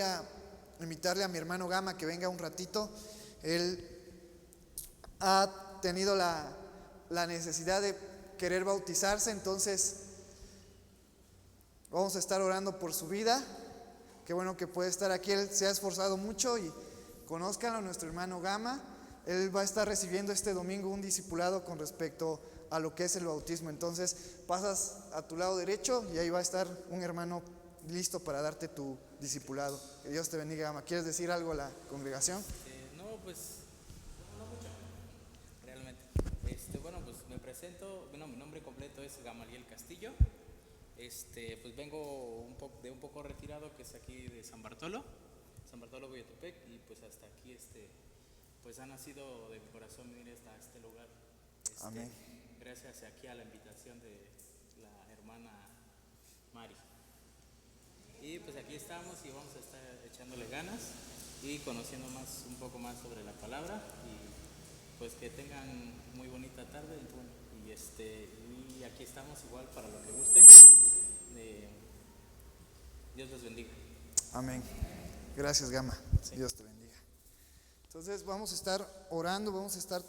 a invitarle a mi hermano Gama que venga un ratito. Él ha tenido la necesidad de querer bautizarse, entonces vamos a estar orando por su vida. Qué bueno que puede estar aquí. Él se ha esforzado mucho y conózcanlo, nuestro hermano Gama. Él va a estar recibiendo este domingo un discipulado con respecto a lo que es el bautismo. Entonces pasas a tu lado derecho y ahí va a estar un hermano listo para darte tu discipulado. Que Dios te bendiga, Gama. ¿Quieres decir algo a la congregación? No, pues no mucho, realmente. Bueno, pues me presento. Bueno, mi nombre completo es Gamaliel Castillo. Pues vengo de un poco retirado, que es aquí de San Bartolo, Boyatepec, y pues hasta aquí, pues ha nacido de mi corazón venir hasta este lugar. Amén. Gracias aquí a la invitación de la hermana Mari. Y pues aquí estamos y vamos a estar echándole ganas y conociendo un poco más sobre la palabra, y pues que tengan muy bonita tarde. Y aquí estamos igual para lo que gusten. Dios los bendiga. Amén. Gracias, Gama. Sí. Dios te bendiga. Entonces vamos a estar orando, vamos a estar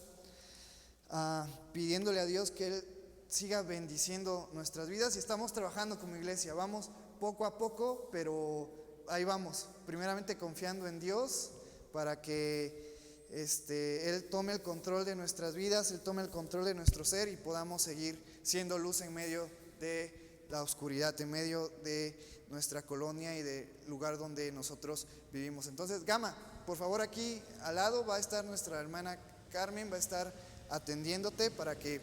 pidiéndole a Dios que Él siga bendiciendo nuestras vidas, y estamos trabajando como iglesia. Vamos poco a poco, pero ahí vamos. Primeramente confiando en Dios para que Él tome el control de nuestras vidas, Él tome el control de nuestro ser y podamos seguir siendo luz en medio de la oscuridad, en medio de nuestra colonia y del lugar donde nosotros vivimos. Entonces, Gama, por favor, aquí al lado va a estar nuestra hermana Carmen, va a estar atendiéndote para que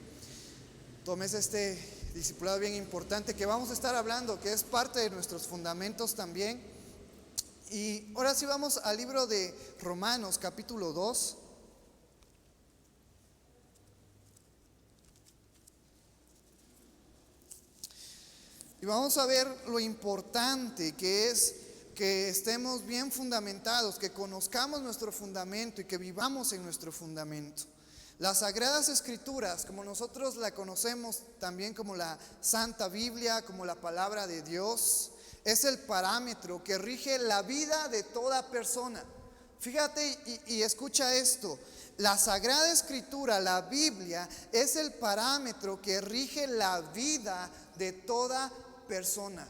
tomes este discipulado bien importante que vamos a estar hablando, que es parte de nuestros fundamentos también. Y ahora sí vamos al libro de Romanos, capítulo 2. Y vamos a ver lo importante que es que estemos bien fundamentados, que conozcamos nuestro fundamento y que vivamos en nuestro fundamento. Las Sagradas Escrituras, como nosotros la conocemos también como la Santa Biblia, como la palabra de Dios, es el parámetro que rige la vida de toda persona. Fíjate y escucha esto. La Sagrada Escritura, la Biblia, es el parámetro que rige la vida de toda persona.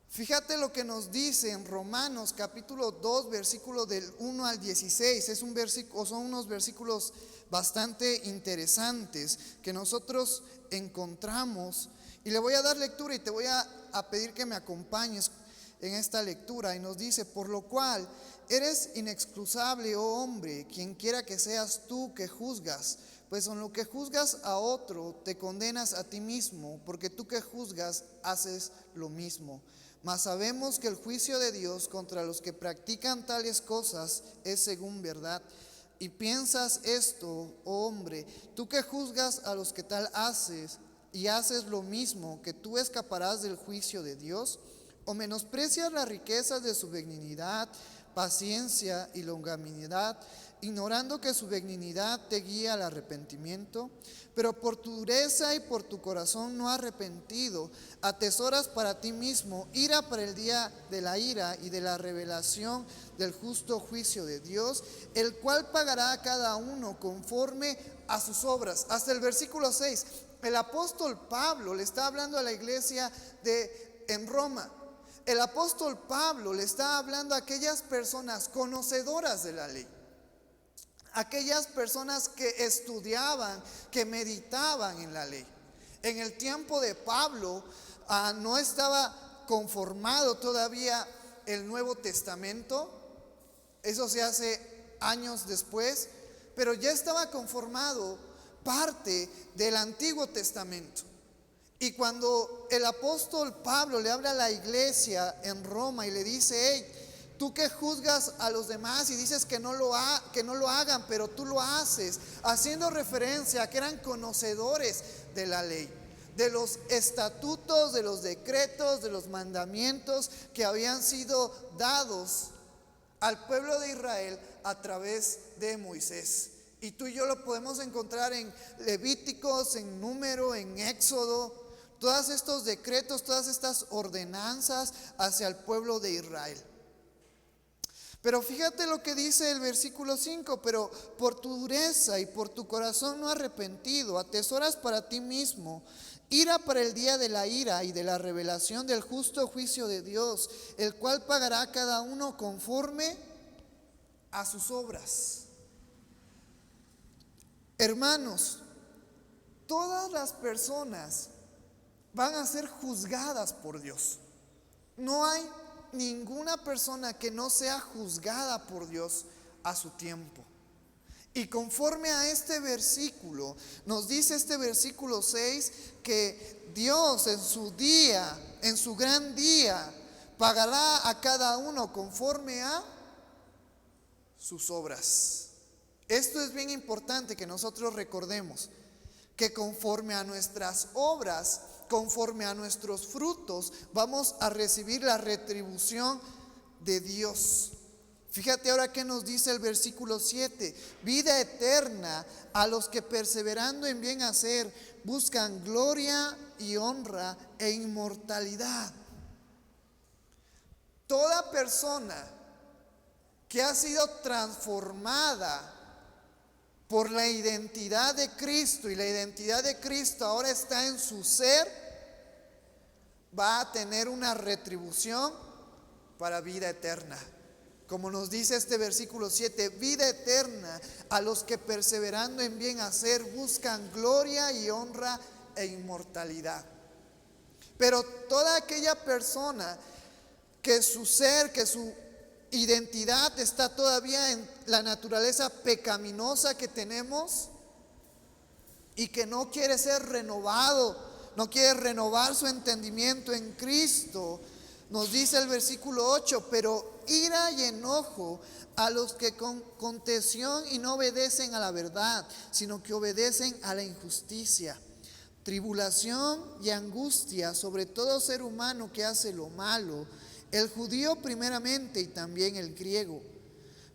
Fíjate lo que nos dice en Romanos capítulo 2, versículo del 1 al 16. Son unos versículos bastante interesantes que nosotros encontramos, y le voy a dar lectura y te voy a pedir que me acompañes en esta lectura. Y nos dice: por lo cual eres inexcusable, oh hombre, quien quiera que seas tú que juzgas, pues en lo que juzgas a otro te condenas a ti mismo, porque tú que juzgas haces lo mismo. Mas sabemos que el juicio de Dios contra los que practican tales cosas es según verdad. Y piensas esto, oh hombre, tú que juzgas a los que tal haces y haces lo mismo, que tú escaparás del juicio de Dios. O menosprecias las riquezas de su benignidad, paciencia y longanimidad, ignorando que su benignidad te guía al arrepentimiento. Pero por tu dureza y por tu corazón no arrepentido, atesoras para ti mismo ira para el día de la ira y de la revelación del justo juicio de Dios, el cual pagará a cada uno conforme a sus obras. Hasta el versículo 6, el apóstol Pablo le está hablando a la iglesia en Roma. El apóstol Pablo le está hablando a aquellas personas conocedoras de la ley, aquellas personas que estudiaban, que meditaban en la ley. En el tiempo de Pablo no estaba conformado todavía el Nuevo Testamento. Eso se hace años después, pero ya estaba conformado parte del Antiguo Testamento. Y cuando el apóstol Pablo le habla a la iglesia en Roma y le dice: hey, tú que juzgas a los demás y dices que no lo hagan, pero tú lo haces, haciendo referencia a que eran conocedores de la ley, de los estatutos, de los decretos, de los mandamientos que habían sido dados al pueblo de Israel a través de Moisés. Y tú y yo lo podemos encontrar en Levíticos, en Número, en Éxodo. Todos estos decretos, todas estas ordenanzas hacia el pueblo de Israel. Pero fíjate lo que dice el versículo 5, pero por tu dureza y por tu corazón no arrepentido, atesoras para ti mismo ira para el día de la ira y de la revelación del justo juicio de Dios, el cual pagará a cada uno conforme a sus obras. Hermanos, todas las personas van a ser juzgadas por Dios. No hay ninguna persona que no sea juzgada por Dios a su tiempo. Y conforme a este versículo, nos dice este versículo 6, que Dios en su día, en su gran día, pagará a cada uno conforme a sus obras. Esto es bien importante que nosotros recordemos, que conforme a nuestras obras, conforme a nuestros frutos, vamos a recibir la retribución de Dios. Fíjate ahora que nos dice el versículo 7, vida eterna a los que perseverando en bien hacer buscan gloria y honra e inmortalidad. Toda persona que ha sido transformada por la identidad de Cristo, y la identidad de Cristo ahora está en su ser, va a tener una retribución para vida eterna. Como nos dice este versículo 7, vida eterna a los que perseverando en bien hacer buscan gloria y honra e inmortalidad. Pero toda aquella persona que su ser, que su identidad está todavía en la naturaleza pecaminosa que tenemos y que no quiere ser renovado, no quiere renovar su entendimiento en Cristo, nos dice el versículo 8, pero ira y enojo a los que con contención y no obedecen a la verdad, sino que obedecen a la injusticia. Tribulación y angustia sobre todo ser humano que hace lo malo, el judío primeramente y también el griego.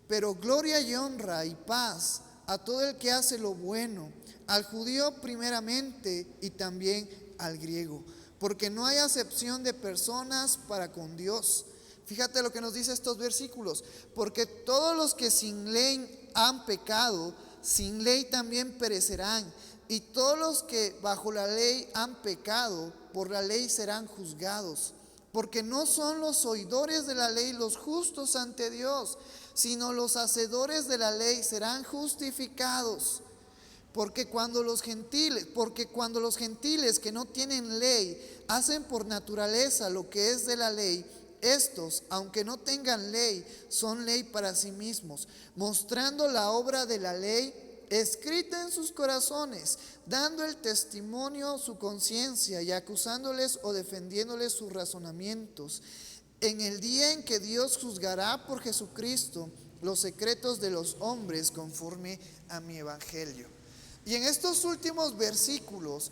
Pero gloria y honra y paz a todo el que hace lo bueno, al judío primeramente y también al griego. Porque no hay acepción de personas para con Dios. Fíjate lo que nos dice estos versículos. Porque todos los que sin ley han pecado, sin ley también perecerán. Y todos los que bajo la ley han pecado, por la ley serán juzgados. Porque no son los oidores de la ley los justos ante Dios, sino los hacedores de la ley serán justificados. Porque cuando los gentiles que no tienen ley hacen por naturaleza lo que es de la ley, estos, aunque no tengan ley, son ley para sí mismos, mostrando la obra de la ley escrita en sus corazones, dando el testimonio su conciencia y acusándoles o defendiéndoles sus razonamientos. En el día en que Dios juzgará por Jesucristo los secretos de los hombres conforme a mi evangelio. Y en estos últimos versículos,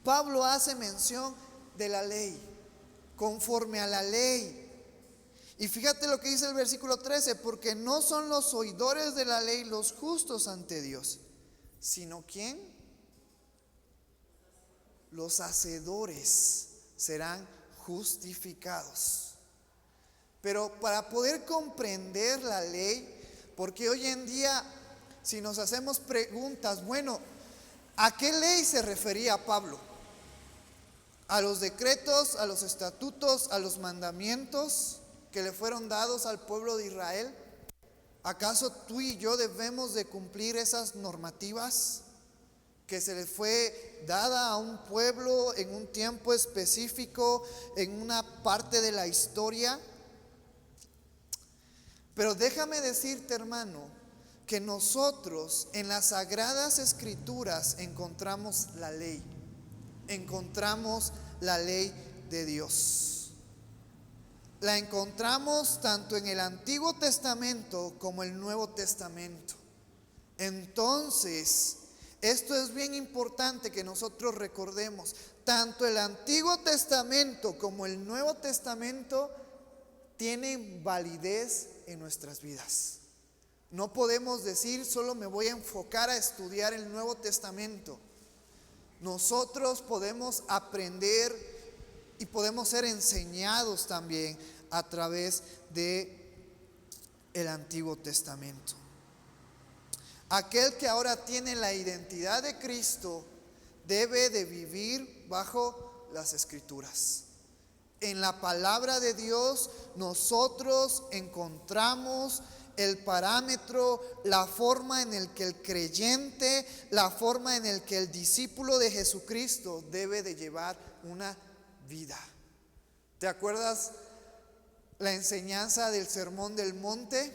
Pablo hace mención de la ley, conforme a la ley. Y fíjate lo que dice el versículo 13, porque no son los oidores de la ley los justos ante Dios, sino ¿quién? Los hacedores serán justificados. Pero para poder comprender la ley, porque hoy en día, si nos hacemos preguntas, bueno, ¿a qué ley se refería Pablo? ¿A los decretos, a los estatutos, a los mandamientos que le fueron dados al pueblo de Israel? ¿Acaso tú y yo debemos de cumplir esas normativas que se le fue dada a un pueblo en un tiempo específico, en una parte de la historia? Pero déjame decirte, hermano, que nosotros en las Sagradas Escrituras encontramos la ley. Encontramos la ley de Dios. La encontramos tanto en el Antiguo Testamento como el Nuevo Testamento. Entonces, esto es bien importante que nosotros recordemos. Tanto el Antiguo Testamento como el Nuevo Testamento tienen validez en nuestras vidas. No podemos decir solo me voy a enfocar a estudiar el Nuevo Testamento. Nosotros podemos aprender y podemos ser enseñados también a través de el Antiguo Testamento. Aquel que ahora tiene la identidad de Cristo debe de vivir bajo las Escrituras. En la palabra de Dios nosotros encontramos el parámetro, la forma en el que el creyente, la forma en el que el discípulo de Jesucristo debe de llevar una vida. ¿Te acuerdas la enseñanza del Sermón del Monte?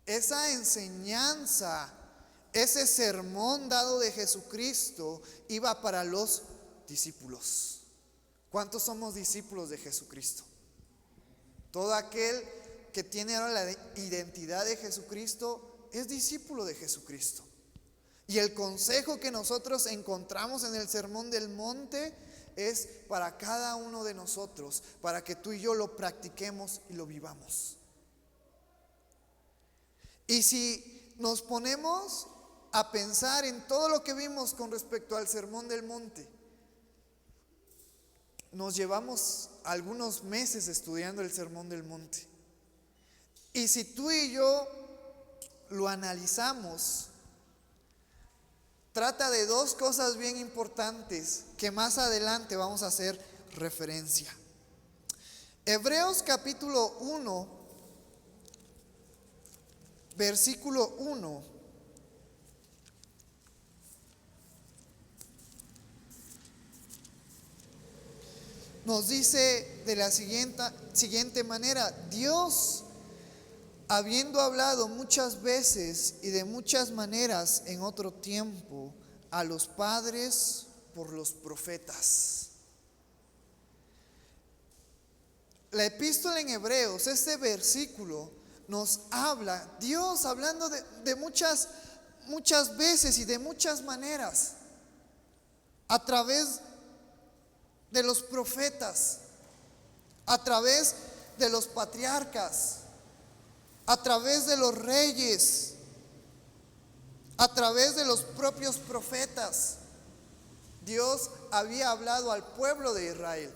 Esa enseñanza, ese sermón dado de Jesucristo iba para los discípulos. ¿Cuántos somos discípulos de Jesucristo? Todo aquel que tiene ahora la identidad de Jesucristo es discípulo de Jesucristo. Y el consejo que nosotros encontramos en el Sermón del Monte es para cada uno de nosotros, para que tú y yo lo practiquemos y lo vivamos. Y si nos ponemos a pensar en todo lo que vimos con respecto al Sermón del Monte, nos llevamos algunos meses estudiando el Sermón del Monte. Y si tú y yo lo analizamos, trata de dos cosas bien importantes que más adelante vamos a hacer referencia. Hebreos capítulo 1, versículo 1. Nos dice de la siguiente manera: Dios, habiendo hablado muchas veces y de muchas maneras en otro tiempo a los padres por los profetas. La epístola en Hebreos, este versículo nos habla, Dios hablando de muchas veces y de muchas maneras, a través de los profetas, a través de los patriarcas, a través de los reyes, a través de los propios profetas. Dios había hablado al pueblo de Israel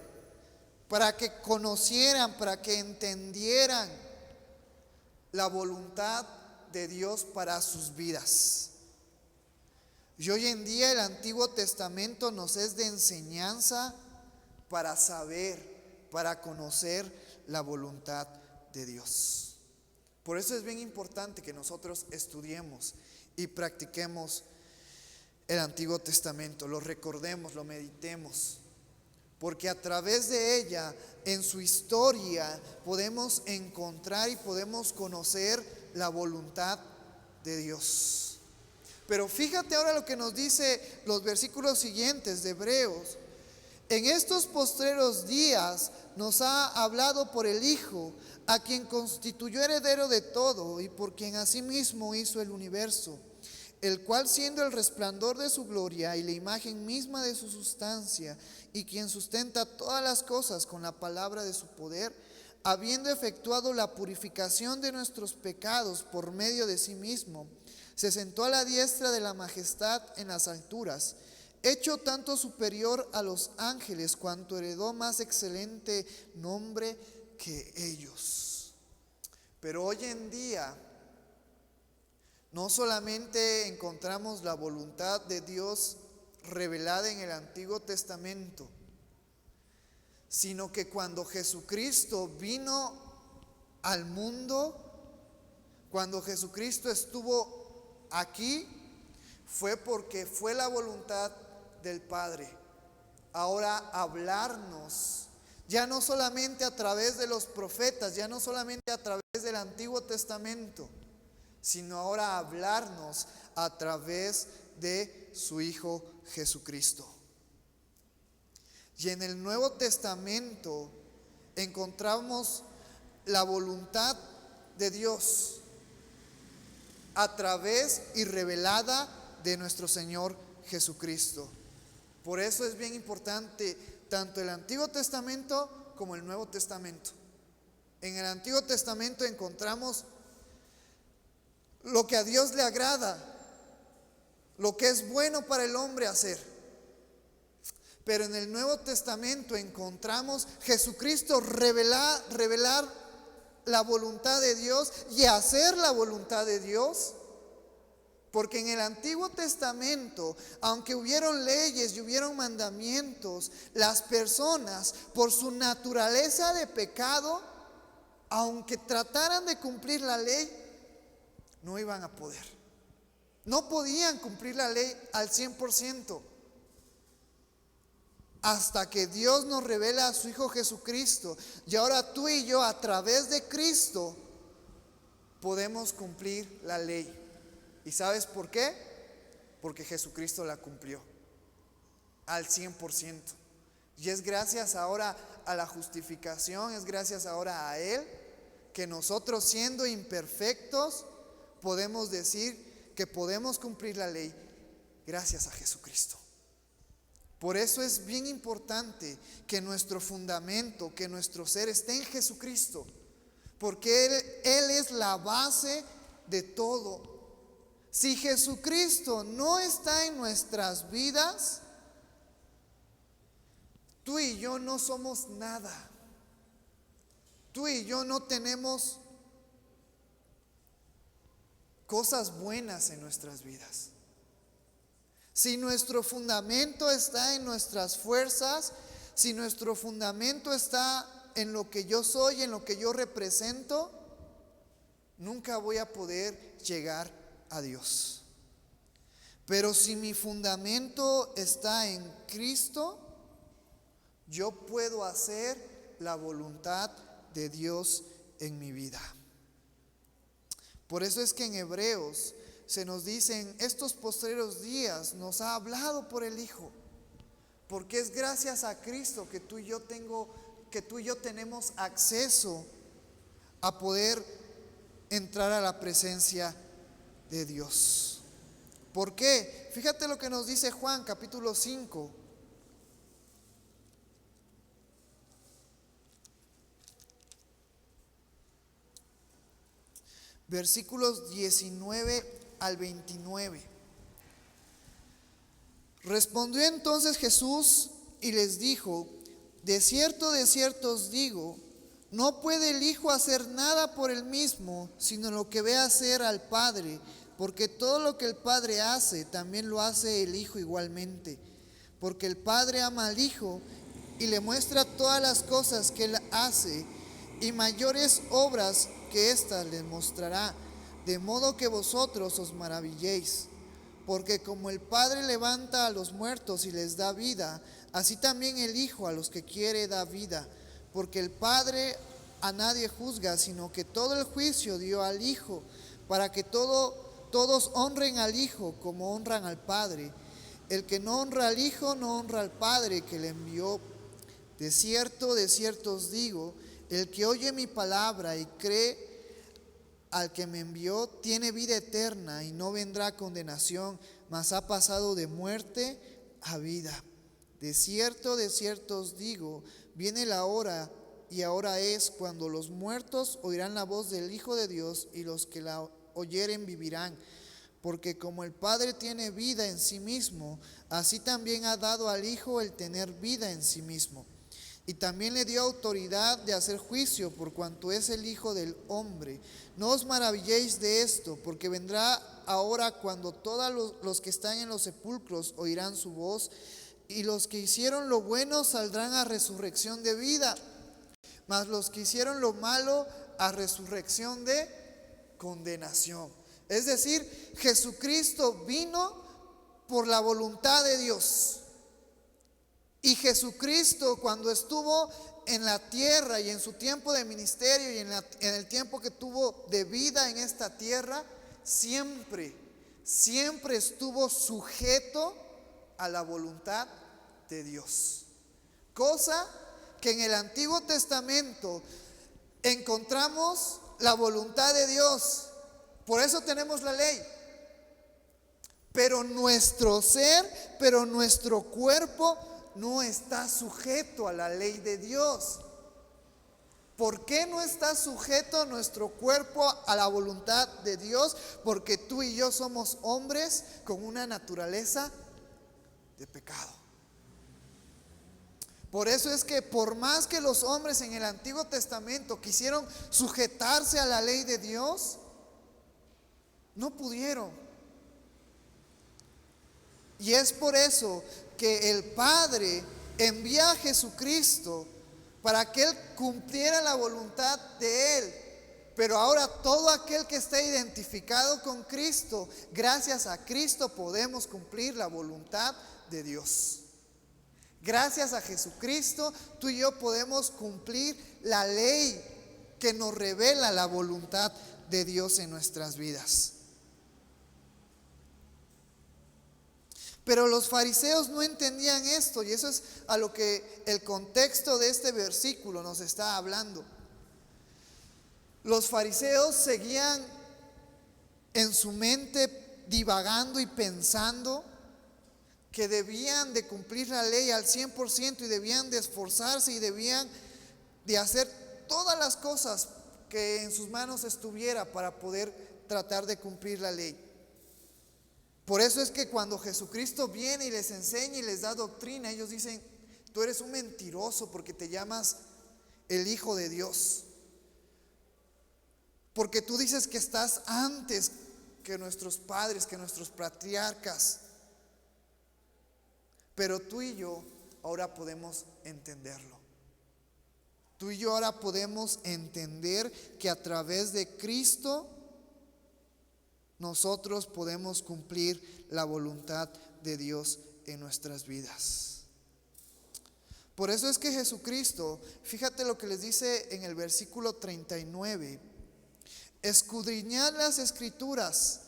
para que conocieran, para que entendieran la voluntad de Dios para sus vidas. Y hoy en día el Antiguo Testamento nos es de enseñanza para saber, para conocer la voluntad de Dios. Por eso es bien importante que nosotros estudiemos y practiquemos el Antiguo Testamento, lo recordemos, lo meditemos, porque a través de ella, en su historia, podemos encontrar y podemos conocer la voluntad de Dios. Pero fíjate ahora lo que nos dice los versículos siguientes de Hebreos. En estos postreros días nos ha hablado por el Hijo, a quien constituyó heredero de todo y por quien asimismo hizo el universo, el cual, siendo el resplandor de su gloria y la imagen misma de su sustancia, y quien sustenta todas las cosas con la palabra de su poder, habiendo efectuado la purificación de nuestros pecados por medio de sí mismo, se sentó a la diestra de la majestad en las alturas, hecho tanto superior a los ángeles cuanto heredó más excelente nombre que ellos. Pero hoy en día no solamente encontramos la voluntad de Dios revelada en el Antiguo Testamento, sino que cuando Jesucristo vino al mundo, cuando Jesucristo estuvo aquí, fue porque fue la voluntad del Padre ahora hablarnos, ya no solamente a través de los profetas, ya no solamente a través del Antiguo Testamento, sino ahora hablarnos a través de su Hijo Jesucristo. Y en el Nuevo Testamento encontramos la voluntad de Dios a través y revelada de nuestro Señor Jesucristo. Por eso es bien importante tanto el Antiguo Testamento como el Nuevo Testamento. En el Antiguo Testamento encontramos lo que a Dios le agrada, lo que es bueno para el hombre hacer. Pero en el Nuevo Testamento encontramos Jesucristo revelar la voluntad de Dios y hacer la voluntad de Dios. Porque en el Antiguo Testamento, aunque hubieron leyes y hubieron mandamientos, las personas, por su naturaleza de pecado, aunque trataran de cumplir la ley, no iban a poder. No podían cumplir la ley al 100%. Hasta que Dios nos revela a su Hijo Jesucristo. Y ahora tú y yo, a través de Cristo, podemos cumplir la ley. ¿Y sabes por qué? Porque Jesucristo la cumplió al 100%. Y es gracias ahora a la justificación, es gracias ahora a Él, que nosotros, siendo imperfectos, podemos decir que podemos cumplir la ley gracias a Jesucristo. Por eso es bien importante que nuestro fundamento, que nuestro ser esté en Jesucristo, porque Él es la base de todo. Si Jesucristo no está en nuestras vidas, tú y yo no somos nada. Tú y yo no tenemos cosas buenas en nuestras vidas. Si nuestro fundamento está en nuestras fuerzas, si nuestro fundamento está en lo que yo soy, en lo que yo represento, nunca voy a poder llegar a Dios. Pero si mi fundamento está en Cristo, yo puedo hacer la voluntad de Dios en mi vida. Por eso es que en Hebreos se nos dicen, estos postreros días nos ha hablado por el Hijo, porque es gracias a Cristo que tú y yo tenemos acceso a poder entrar a la presencia de Dios. ¿Por qué? Fíjate lo que nos dice Juan capítulo 5. Versículos 19 al 29. Respondió entonces Jesús y les dijo: de cierto os digo, no puede el Hijo hacer nada por él mismo, sino lo que ve hacer al Padre, porque todo lo que el Padre hace, también lo hace el Hijo igualmente. Porque el Padre ama al Hijo y le muestra todas las cosas que él hace, y mayores obras que éstas le mostrará, de modo que vosotros os maravilléis. Porque como el Padre levanta a los muertos y les da vida, así también el Hijo a los que quiere da vida. Porque el Padre a nadie juzga, sino que todo el juicio dio al Hijo, para que todos honren al Hijo como honran al Padre. El que no honra al Hijo no honra al Padre que le envió. De cierto os digo, el que oye mi palabra y cree al que me envió, tiene vida eterna y no vendrá a condenación, mas ha pasado de muerte a vida. De cierto os digo, viene la hora, y ahora es, cuando los muertos oirán la voz del Hijo de Dios, y los que la oyeren vivirán. Porque como el Padre tiene vida en sí mismo, así también ha dado al Hijo el tener vida en sí mismo. Y también le dio autoridad de hacer juicio, por cuanto es el Hijo del hombre. No os maravilléis de esto, porque vendrá ahora cuando todos los que están en los sepulcros oirán su voz, y los que hicieron lo bueno saldrán a resurrección de vida, mas los que hicieron lo malo a resurrección de condenación. Es decir, Jesucristo vino por la voluntad de Dios. Y Jesucristo, cuando estuvo en la tierra y en su tiempo de ministerio y en el tiempo que tuvo de vida en esta tierra, siempre estuvo sujeto a la voluntad de Dios. Cosa que en el Antiguo Testamento encontramos la voluntad de Dios. Por eso tenemos la ley. Pero nuestro ser, nuestro cuerpo no está sujeto a la ley de Dios. ¿Por qué no está sujeto nuestro cuerpo a la voluntad de Dios? Porque tú y yo somos hombres con una naturaleza de pecado. Por eso es que por más que los hombres en el Antiguo Testamento quisieron sujetarse a la ley de Dios, no pudieron. Y es por eso que el Padre envía a Jesucristo para que Él cumpliera la voluntad de Él. Pero ahora todo aquel que esté identificado con Cristo, gracias a Cristo podemos cumplir la voluntad de Dios. Gracias a Jesucristo, tú y yo podemos cumplir la ley que nos revela la voluntad de Dios en nuestras vidas. Pero los fariseos no entendían esto, y eso es a lo que el contexto de este versículo nos está hablando. Los fariseos seguían en su mente divagando y pensando que debían de cumplir la ley al 100% y debían de esforzarse y debían de hacer todas las cosas que en sus manos estuviera para poder tratar de cumplir la ley. Por eso es que cuando Jesucristo viene y les enseña y les da doctrina, ellos dicen: tú eres un mentiroso porque te llamas el Hijo de Dios. Porque tú dices que estás antes que nuestros padres, que nuestros patriarcas. Pero tú y yo ahora podemos entenderlo. Tú y yo ahora podemos entender que a través de Cristo nosotros podemos cumplir la voluntad de Dios en nuestras vidas. Por eso es que Jesucristo, fíjate lo que les dice en el versículo 39: escudriñad las Escrituras,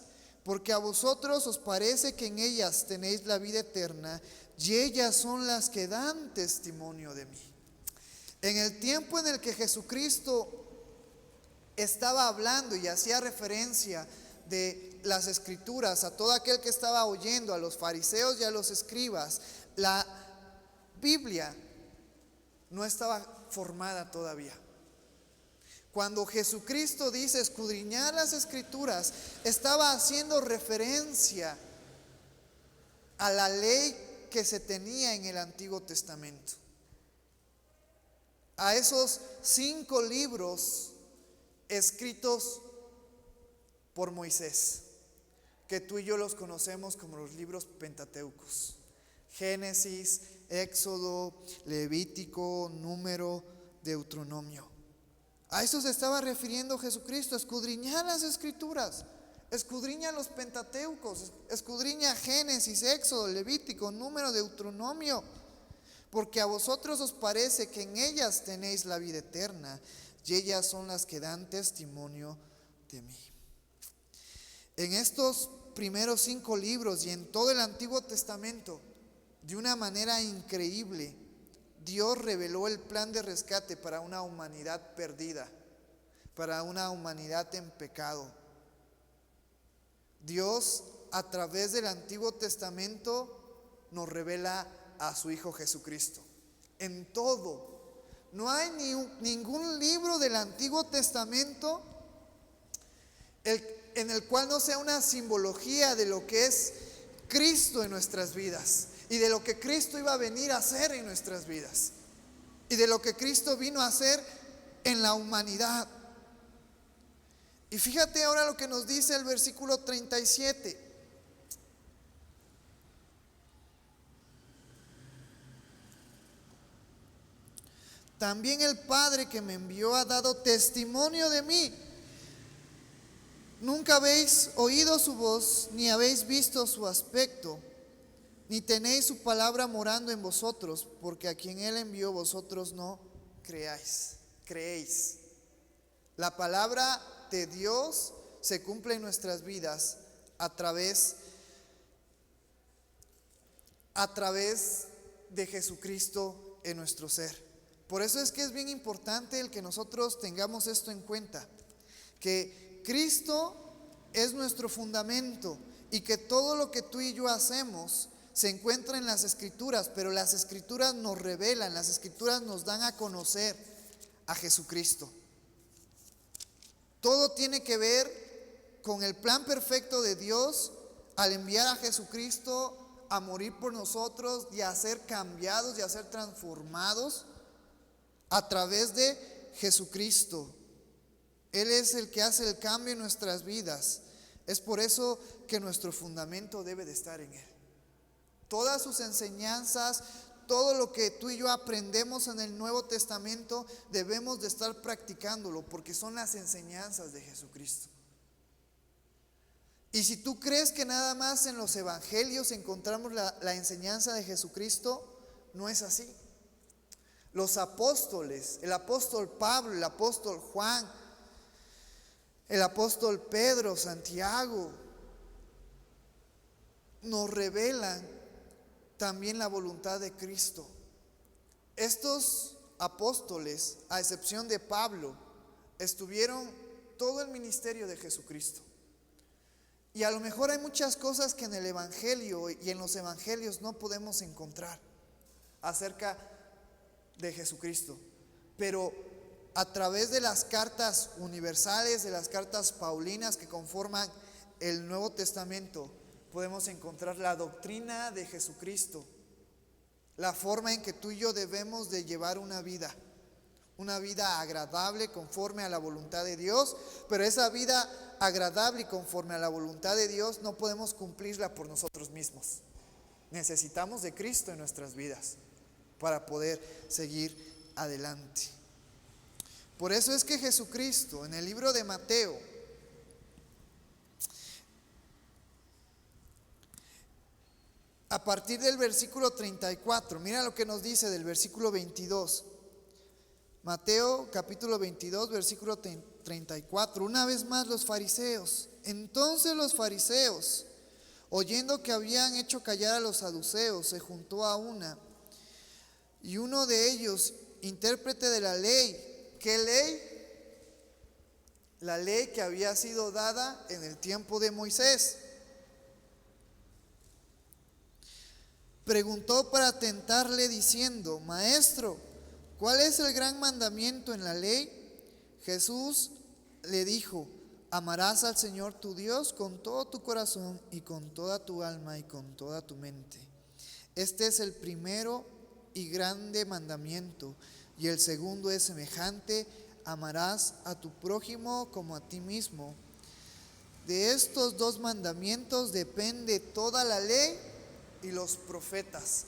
porque a vosotros os parece que en ellas tenéis la vida eterna, y ellas son las que dan testimonio de mí. En el tiempo en el que Jesucristo estaba hablando y hacía referencia de las Escrituras a todo aquel que estaba oyendo, a los fariseos y a los escribas, la Biblia no estaba formada todavía. Cuando Jesucristo dice escudriñar las Escrituras, estaba haciendo referencia a la ley que se tenía en el Antiguo Testamento, a esos 5 libros escritos por Moisés, que tú y yo los conocemos como los libros pentateucos: Génesis, Éxodo, Levítico, Número, Deuteronomio. A eso se estaba refiriendo Jesucristo: escudriñar las Escrituras, escudriña los pentateucos, escudriña Génesis, Éxodo, Levítico, Número, Deuteronomio, porque a vosotros os parece que en ellas tenéis la vida eterna, y ellas son las que dan testimonio de mí. En estos primeros 5 libros y en todo el Antiguo Testamento, de una manera increíble, Dios reveló el plan de rescate para una humanidad perdida, para una humanidad en pecado. Dios, a través del Antiguo Testamento, nos revela a su Hijo Jesucristo. En todo. No hay ningún libro del Antiguo Testamento en el cual no sea una simbología de lo que es Cristo en nuestras vidas, y de lo que Cristo iba a venir a hacer en nuestras vidas, y de lo que Cristo vino a hacer en la humanidad. Y fíjate ahora lo que nos dice el versículo 37. También el Padre que me envió ha dado testimonio de mí. Nunca habéis oído su voz, ni habéis visto su aspecto, ni tenéis su palabra morando en vosotros, porque a quien Él envió vosotros no creéis. La palabra de Dios se cumple en nuestras vidas a través de Jesucristo en nuestro ser. Por eso es que es bien importante el que nosotros tengamos esto en cuenta, que Cristo es nuestro fundamento y que todo lo que tú y yo hacemos se encuentra en las Escrituras, pero las Escrituras nos revelan, las Escrituras nos dan a conocer a Jesucristo. Todo tiene que ver con el plan perfecto de Dios al enviar a Jesucristo a morir por nosotros y a ser cambiados y a ser transformados a través de Jesucristo. Él es el que hace el cambio en nuestras vidas. Es por eso que nuestro fundamento debe de estar en Él. Todas sus enseñanzas, todo lo que tú y yo aprendemos en el Nuevo Testamento, debemos de estar practicándolo porque son las enseñanzas de Jesucristo. Y si tú crees que nada más en los evangelios encontramos la enseñanza de Jesucristo, no es así. Los apóstoles, el apóstol Pablo, el apóstol Juan, el apóstol Pedro, Santiago, nos revelan también la voluntad de Cristo. Estos apóstoles, a excepción de Pablo, estuvieron todo el ministerio de Jesucristo. Y a lo mejor hay muchas cosas que en el evangelio y en los evangelios no podemos encontrar acerca de Jesucristo, pero a través de las cartas universales, de las cartas paulinas que conforman el Nuevo Testamento, podemos encontrar la doctrina de Jesucristo, la forma en que tú y yo debemos de llevar una vida agradable conforme a la voluntad de Dios. Pero esa vida agradable y conforme a la voluntad de Dios no podemos cumplirla por nosotros mismos. Necesitamos de Cristo en nuestras vidas para poder seguir adelante. Por eso es que Jesucristo en el libro de Mateo, a partir del versículo 34, mira lo que nos dice del versículo 22. Mateo capítulo 22, versículo 34. Una vez más los fariseos. Entonces los fariseos, oyendo que habían hecho callar a los saduceos, se juntó a una. Y uno de ellos, intérprete de la ley. ¿Qué ley? La ley que había sido dada en el tiempo de Moisés. Preguntó para tentarle diciendo: Maestro, ¿cuál es el gran mandamiento en la ley? Jesús le dijo: amarás al Señor tu Dios con todo tu corazón y con toda tu alma y con toda tu mente. Este es el primero y grande mandamiento, y el segundo es semejante: amarás a tu prójimo como a ti mismo. De estos dos mandamientos depende toda la ley y los profetas.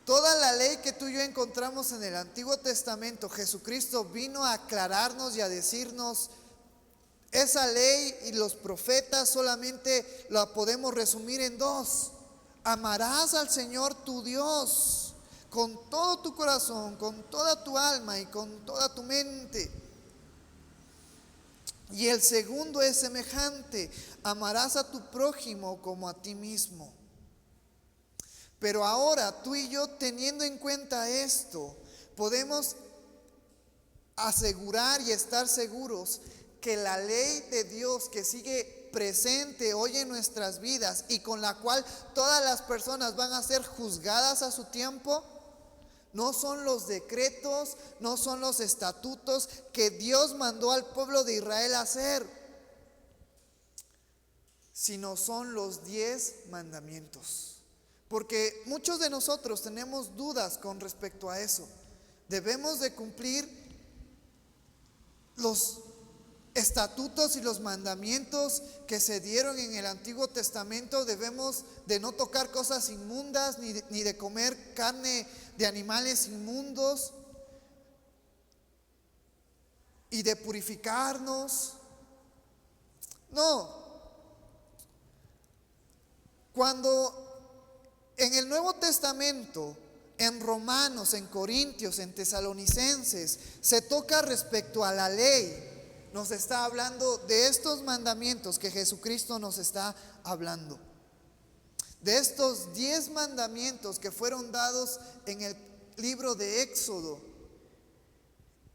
Toda la ley que tú y yo encontramos en el Antiguo Testamento, Jesucristo vino a aclararnos y a decirnos: esa ley y los profetas solamente la podemos resumir en dos. Amarás al Señor tu Dios con todo tu corazón, con toda tu alma y con toda tu mente. Y el segundo es semejante: amarás a tu prójimo como a ti mismo. Pero ahora tú y yo, teniendo en cuenta esto, podemos asegurar y estar seguros que la ley de Dios que sigue presente hoy en nuestras vidas y con la cual todas las personas van a ser juzgadas a su tiempo, no son los decretos, no son los estatutos que Dios mandó al pueblo de Israel a hacer, sino son los 10 mandamientos. Porque muchos de nosotros tenemos dudas con respecto a eso. Debemos de cumplir los estatutos y los mandamientos que se dieron en el Antiguo Testamento. Debemos de no tocar cosas inmundas, ni de comer carne de animales inmundos, y de purificarnos. No. Cuando en el Nuevo Testamento, en Romanos, en Corintios, en Tesalonicenses, se toca respecto a la ley, nos está hablando de estos mandamientos que Jesucristo nos está hablando. De estos 10 mandamientos que fueron dados en el libro de Éxodo.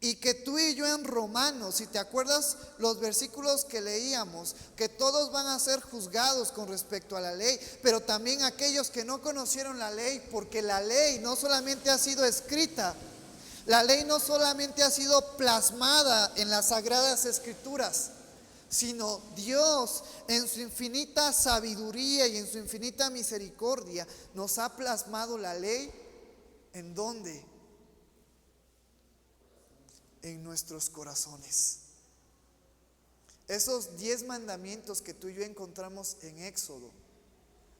Y que tú y yo en Romanos, si te acuerdas los versículos que leíamos, que todos van a ser juzgados con respecto a la ley, pero también aquellos que no conocieron la ley, porque la ley no solamente ha sido escrita, la ley no solamente ha sido plasmada en las Sagradas Escrituras, sino Dios en su infinita sabiduría y en su infinita misericordia nos ha plasmado la ley. ¿En dónde? En nuestros corazones. Esos 10 mandamientos que tú y yo encontramos en Éxodo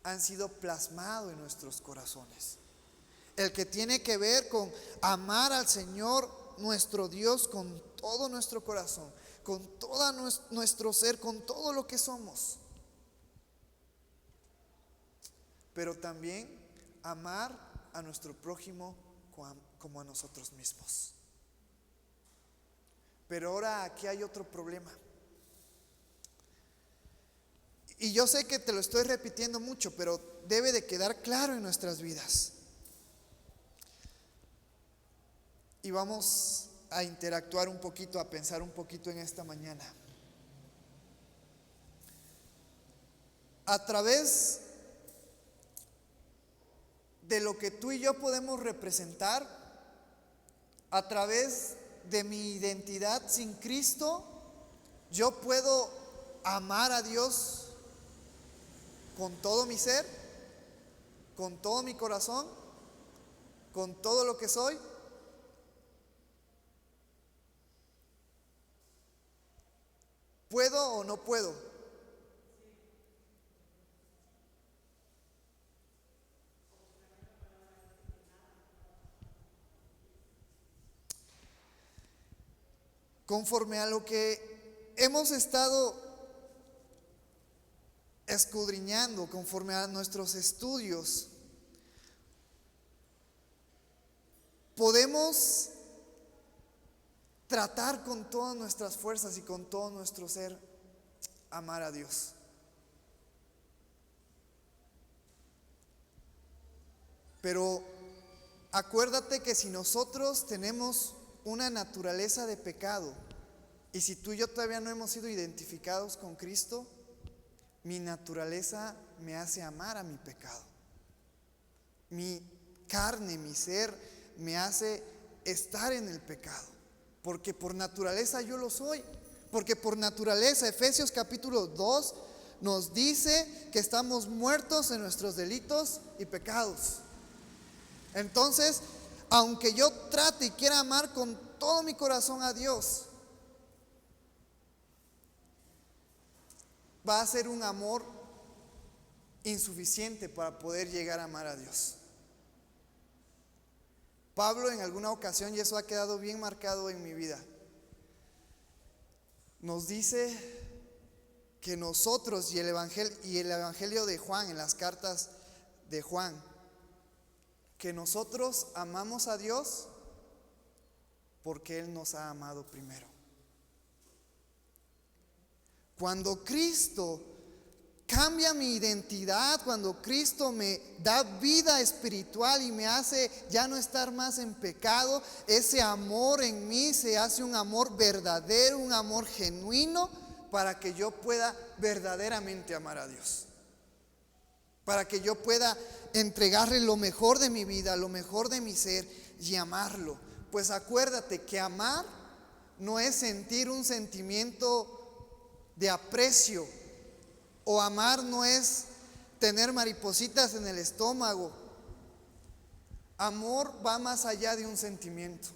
han sido plasmados en nuestros corazones. El que tiene que ver con amar al Señor nuestro Dios con todo nuestro corazón, con todo nuestro ser, con todo lo que somos. Pero también amar a nuestro prójimo como a nosotros mismos. Pero ahora aquí hay otro problema. Y yo sé que te lo estoy repitiendo mucho, pero debe de quedar claro en nuestras vidas. Y vamos a interactuar un poquito, a pensar un poquito en esta mañana. A través de lo que tú y yo podemos representar, a través de mi identidad sin Cristo, yo puedo amar a Dios con todo mi ser, con todo mi corazón, con todo lo que soy. ¿Puedo o no puedo? Conforme a lo que hemos estado escudriñando, conforme a nuestros estudios, podemos tratar con todas nuestras fuerzas y con todo nuestro ser amar a Dios. Pero acuérdate que si nosotros tenemos una naturaleza de pecado, y si tú y yo todavía no hemos sido identificados con Cristo, mi naturaleza me hace amar a mi pecado. Mi carne, mi ser, me hace estar en el pecado. Porque por naturaleza yo lo soy. Porque por naturaleza, Efesios capítulo 2 nos dice que estamos muertos en nuestros delitos y pecados. Entonces, aunque yo trate y quiera amar con todo mi corazón a Dios, va a ser un amor insuficiente para poder llegar a amar a Dios. Pablo en alguna ocasión, y eso ha quedado bien marcado en mi vida, nos dice que nosotros y el evangelio de Juan, en las cartas de Juan, que nosotros amamos a Dios porque Él nos ha amado primero. Cuando Cristo cambia mi identidad, cuando Cristo me da vida espiritual y me hace ya no estar más en pecado, ese amor en mí se hace un amor verdadero, un amor genuino, para que yo pueda verdaderamente amar a Dios. Para que yo pueda entregarle lo mejor de mi vida, lo mejor de mi ser y amarlo. Pues acuérdate que amar no es sentir un sentimiento de aprecio, o amar no es tener maripositas en el estómago. Amor va más allá de un sentimiento.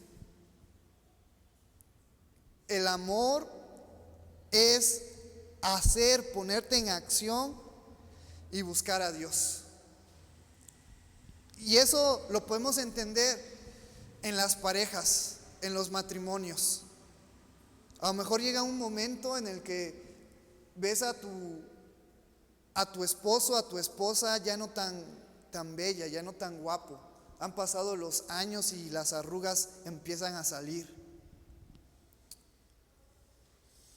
El amor es hacer, ponerte en acción y buscar a Dios. Y eso lo podemos entender en las parejas, en los matrimonios. A lo mejor llega un momento en el que ves a tu esposo, a tu esposa ya no tan bella, ya no tan guapo. Han pasado los años y las arrugas empiezan a salir.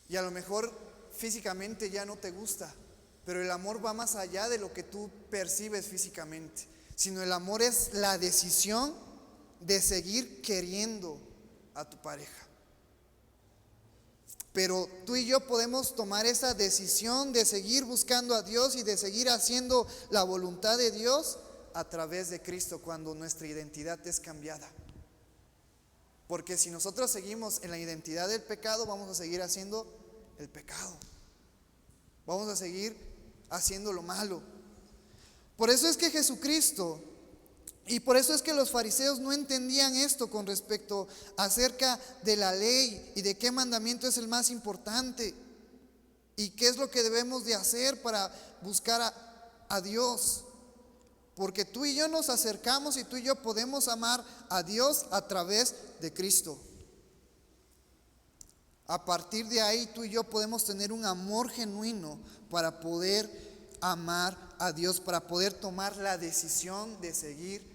Y a lo mejor físicamente ya no te gusta, pero el amor va más allá de lo que tú percibes físicamente, sino el amor es la decisión de seguir queriendo a tu pareja. Pero tú y yo podemos tomar esa decisión de seguir buscando a Dios y de seguir haciendo la voluntad de Dios a través de Cristo, cuando nuestra identidad es cambiada. Porque si nosotros seguimos en la identidad del pecado, vamos a seguir haciendo el pecado. Vamos a seguir haciendo lo malo. Por eso es que Jesucristo, y por eso es que los fariseos no entendían esto con respecto acerca de la ley y de qué mandamiento es el más importante y qué es lo que debemos de hacer para buscar a Dios. Porque tú y yo nos acercamos y tú y yo podemos amar a Dios a través de Cristo. A partir de ahí tú y yo podemos tener un amor genuino para poder amar a Dios, para poder tomar la decisión de seguir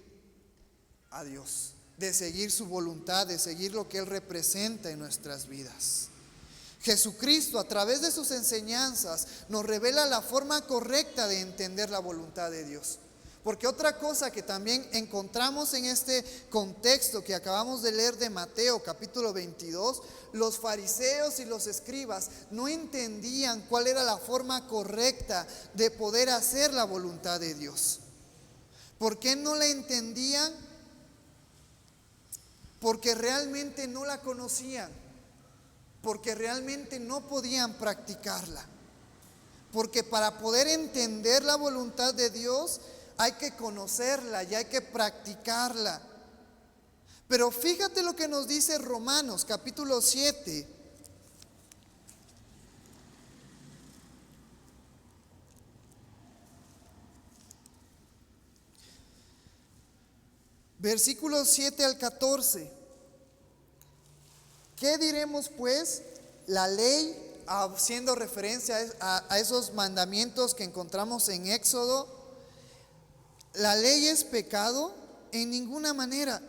a Dios, de seguir su voluntad, de seguir lo que Él representa en nuestras vidas. Jesucristo, a través de sus enseñanzas, nos revela la forma correcta de entender la voluntad de Dios. Porque otra cosa que también encontramos en este contexto que acabamos de leer de Mateo capítulo 22, los fariseos y los escribas no entendían cuál era la forma correcta de poder hacer la voluntad de Dios. ¿Por qué no la entendían? Porque realmente no la conocían, porque realmente no podían practicarla. Porque para poder entender la voluntad de Dios hay que conocerla y hay que practicarla. Pero fíjate lo que nos dice Romanos capítulo 7. Versículos 7 al 14. ¿Qué diremos pues? La ley, haciendo referencia a esos mandamientos que encontramos en Éxodo. ¿La ley es pecado? En ninguna manera.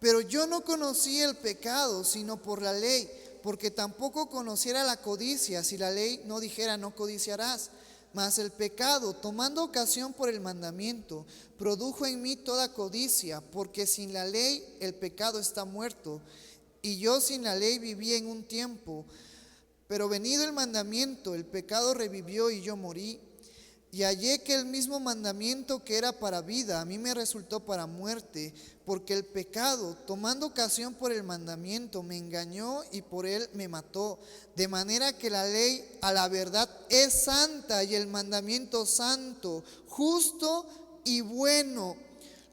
Pero yo no conocí el pecado sino por la ley, porque tampoco conociera la codicia si la ley no dijera no codiciarás. Mas el pecado, tomando ocasión por el mandamiento, produjo en mí toda codicia, porque sin la ley el pecado está muerto. Y yo sin la ley viví en un tiempo, pero venido el mandamiento, el pecado revivió y yo morí. Y hallé que el mismo mandamiento que era para vida, a mí me resultó para muerte, porque el pecado, tomando ocasión por el mandamiento, me engañó y por él me mató. De manera que la ley a la verdad es santa y el mandamiento santo, justo y bueno.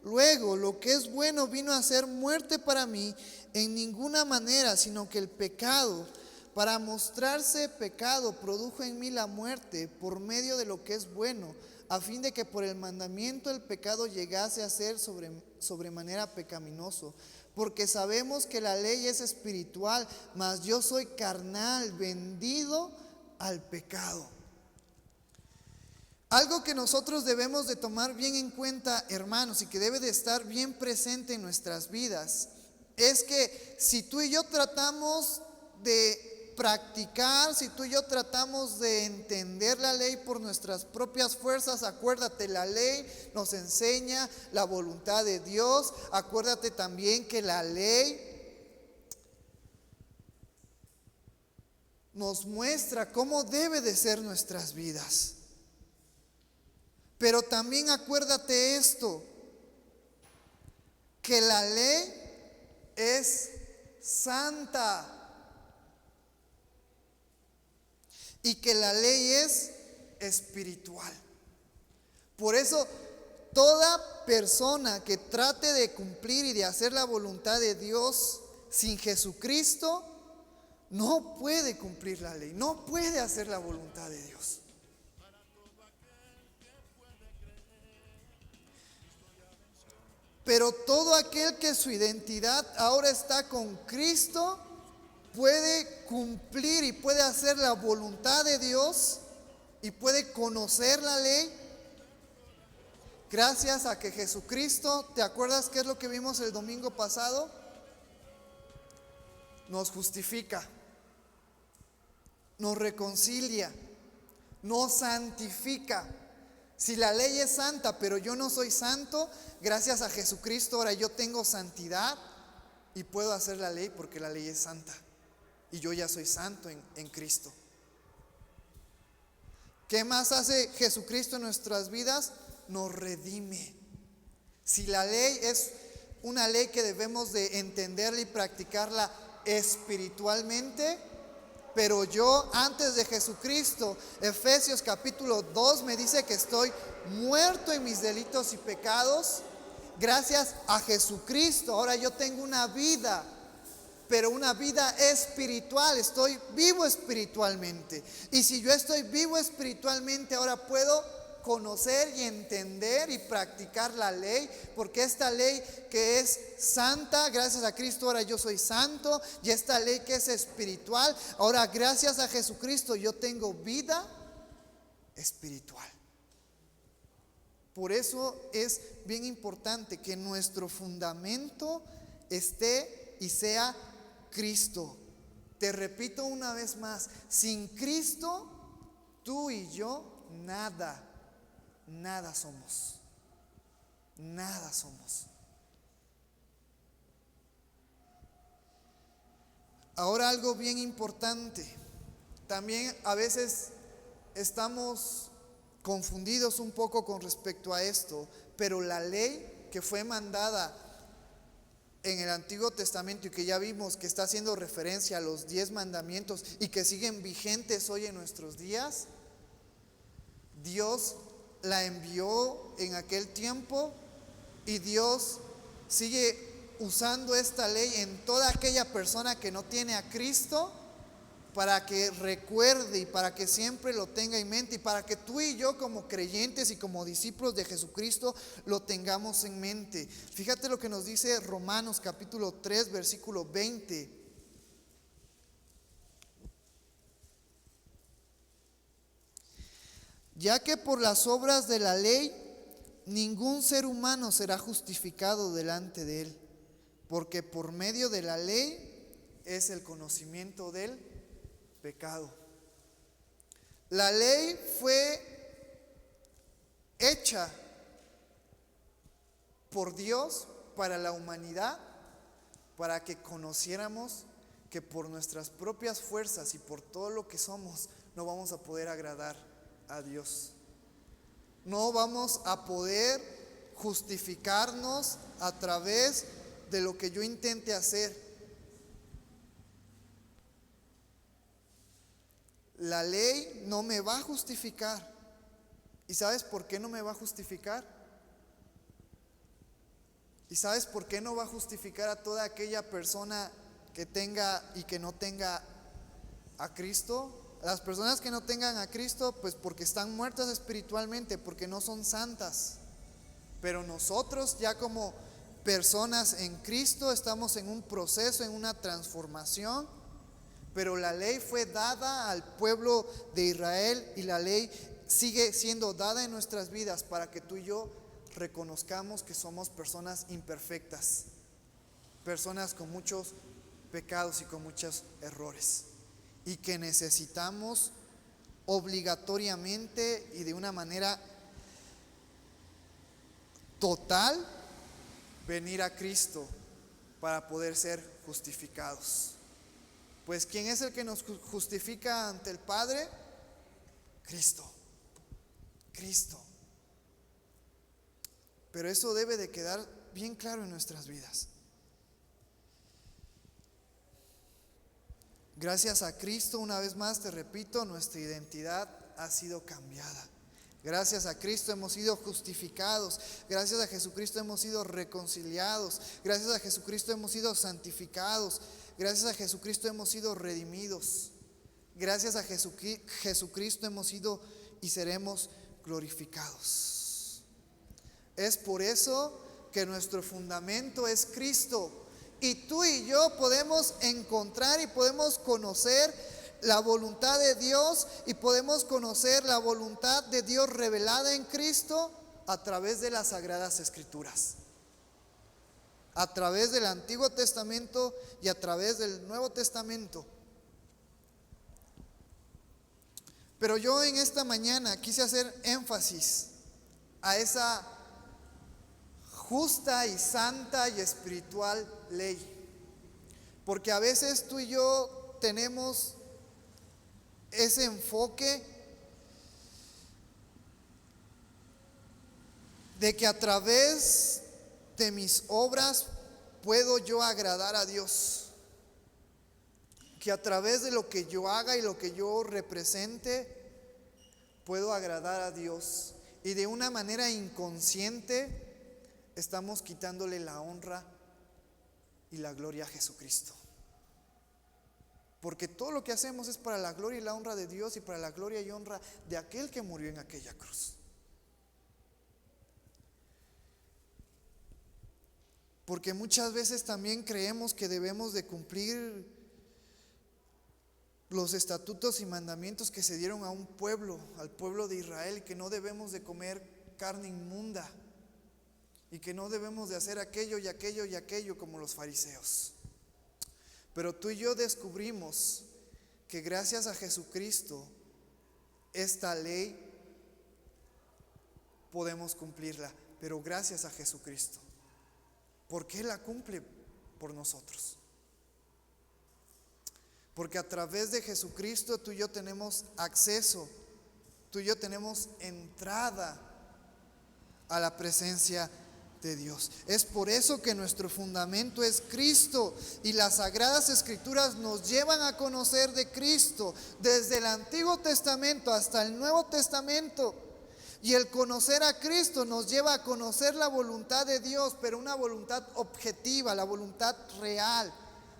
Luego, lo que es bueno vino a ser muerte para mí en ninguna manera, sino que el pecado, para mostrarse pecado, produjo en mí la muerte por medio de lo que es bueno, a fin de que por el mandamiento el pecado llegase a ser sobremanera pecaminoso. Porque sabemos que la ley es espiritual, mas yo soy carnal, vendido al pecado. Algo que nosotros debemos de tomar bien en cuenta, hermanos, y que debe de estar bien presente en nuestras vidas, es que si tú y yo tratamos de practicar, si tú y yo tratamos de entender la ley por nuestras propias fuerzas, acuérdate, la ley nos enseña la voluntad de Dios. Acuérdate también que la ley nos muestra cómo debe de ser nuestras vidas. Pero también acuérdate esto, que la ley es santa. Y que la ley es espiritual. Por eso, toda persona que trate de cumplir y de hacer la voluntad de Dios sin Jesucristo, no puede cumplir la ley, no puede hacer la voluntad de Dios. Pero todo aquel que su identidad ahora está con Cristo, puede cumplir y puede hacer la voluntad de Dios y puede conocer la ley gracias a que Jesucristo, ¿te acuerdas qué es lo que vimos el domingo pasado? Nos justifica, nos reconcilia, nos santifica. Si la ley es santa, pero yo no soy santo, gracias a Jesucristo ahora yo tengo santidad y puedo hacer la ley porque la ley es santa. Y yo ya soy santo en Cristo. ¿Qué más hace Jesucristo en nuestras vidas? Nos redime. Si la ley es una ley que debemos de entenderla y practicarla espiritualmente, Pero yo antes de Jesucristo, Efesios capítulo 2 me dice que estoy muerto en mis delitos y pecados. Gracias a Jesucristo, ahora yo tengo una vida, pero una vida espiritual. Estoy vivo espiritualmente. Y si yo estoy vivo espiritualmente, ahora puedo conocer y entender y practicar la ley, porque esta ley que es santa, gracias a Cristo ahora yo soy santo, y esta ley que es espiritual, ahora gracias a Jesucristo yo tengo vida espiritual. Por eso es bien importante que nuestro fundamento esté y sea Cristo. Te repito una vez más, sin Cristo tú y yo nada somos. Nada somos. Ahora algo bien importante. También a veces estamos confundidos un poco con respecto a esto, pero la ley que fue mandada en el Antiguo Testamento y que ya vimos que está haciendo referencia a los 10 mandamientos y que siguen vigentes hoy en nuestros días, Dios la envió en aquel tiempo y Dios sigue usando esta ley en toda aquella persona que no tiene a Cristo, para que recuerde y para que siempre lo tenga en mente, y para que tú y yo como creyentes y como discípulos de Jesucristo lo tengamos en mente. Fíjate lo que nos dice Romanos capítulo 3 versículo 20. Ya que por las obras de la ley ningún ser humano será justificado delante de él, porque por medio de la ley es el conocimiento del pecado. La ley fue hecha por Dios para la humanidad, para que conociéramos que por nuestras propias fuerzas y por todo lo que somos no vamos a poder agradar a Dios. No vamos a poder justificarnos a través de lo que yo intente hacer. La ley no me va a justificar. ¿Y sabes por qué no me va a justificar? ¿Y sabes por qué no va a justificar a toda aquella persona que tenga y que no tenga a Cristo? Las personas que no tengan a Cristo, pues porque están muertas espiritualmente, porque no son santas. Pero nosotros ya como personas en Cristo estamos en un proceso, en una transformación. Pero la ley fue dada al pueblo de Israel y la ley sigue siendo dada en nuestras vidas para que tú y yo reconozcamos que somos personas imperfectas, personas con muchos pecados y con muchos errores, y que necesitamos obligatoriamente y de una manera total venir a Cristo para poder ser justificados. Pues ¿quién es el que nos justifica ante el Padre? Cristo. Pero eso debe de quedar bien claro en nuestras vidas. Gracias a Cristo, una vez más te repito, nuestra identidad ha sido cambiada. Gracias a Cristo hemos sido justificados. Gracias a Jesucristo hemos sido reconciliados. Gracias a Jesucristo hemos sido santificados. Gracias a Jesucristo hemos sido redimidos. Gracias a Jesucristo hemos sido y seremos glorificados. Es por eso que nuestro fundamento es Cristo. Y tú y yo podemos encontrar y podemos conocer la voluntad de Dios y podemos conocer la voluntad de Dios revelada en Cristo a través de las Sagradas Escrituras. A través del Antiguo Testamento y a través del Nuevo Testamento. Pero yo en esta mañana quise hacer énfasis a esa justa y santa y espiritual ley. Porque a veces tú y yo tenemos ese enfoque de que a través de mis obras puedo yo agradar a Dios. que a través de lo que yo haga y lo que yo represente, puedo agradar a Dios. Y de una manera inconsciente estamos quitándole la honra y la gloria a Jesucristo. Porque todo lo que hacemos es para la gloria y la honra de Dios y para la gloria y honra de aquel que murió en aquella cruz. Porque muchas veces también creemos que debemos de cumplir los estatutos y mandamientos que se dieron a un pueblo, al pueblo de Israel, y que no debemos de comer carne inmunda y que no debemos de hacer aquello y aquello y aquello como los fariseos. Pero tú y yo descubrimos que gracias a Jesucristo esta ley podemos cumplirla, pero gracias a Jesucristo, porque Él la cumple por nosotros. Porque a través de Jesucristo tú y yo tenemos acceso, tú y yo tenemos entrada a la presencia de Dios. Es por eso que nuestro fundamento es Cristo, y las Sagradas Escrituras nos llevan a conocer de Cristo desde el Antiguo Testamento hasta el Nuevo Testamento. Y el conocer a Cristo nos lleva a conocer la voluntad de Dios, pero una voluntad objetiva, la voluntad real,